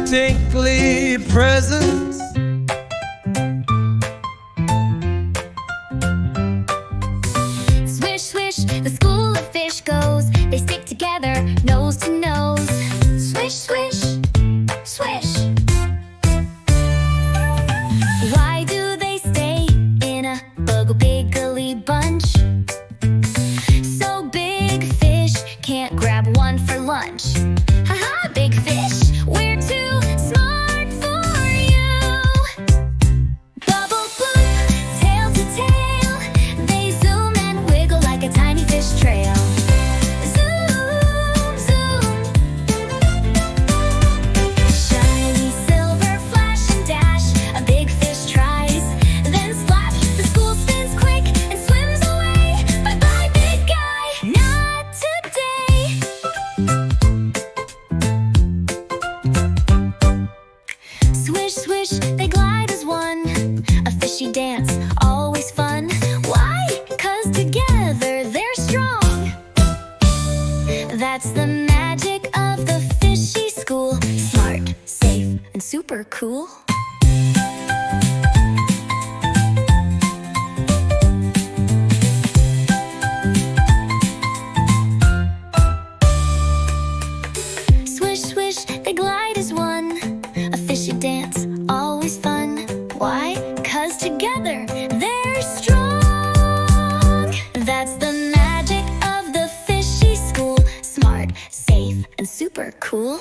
tinkly presents. Swish, swish, the school of fish goes. They stick together, nose to nose. Swish, swish, swish. Why do they stay in a buggle-biggly bunch? So big fish can't grab one for lunch. Haha, big fish, we're too smart for you. Bubble bloop, tail to tail, they zoom and wiggle like a tiny fish trail. Zoom, zoom. Shiny silver flash and dash, a big fish tries, then splash. The school spins quick and swims away. Bye-bye, big guy, not today. Swish, swish, they glide as one. A fishy dance, always fun. Why? 'Cause together they're strong. That's the magic of the fishy school. Smart, safe, and super cool. Swish, swish, they glide as one. A fishy dance, always fun. Why? 'Cause together they're strong. That's the magic of the fishy school. Smart, safe, and super cool.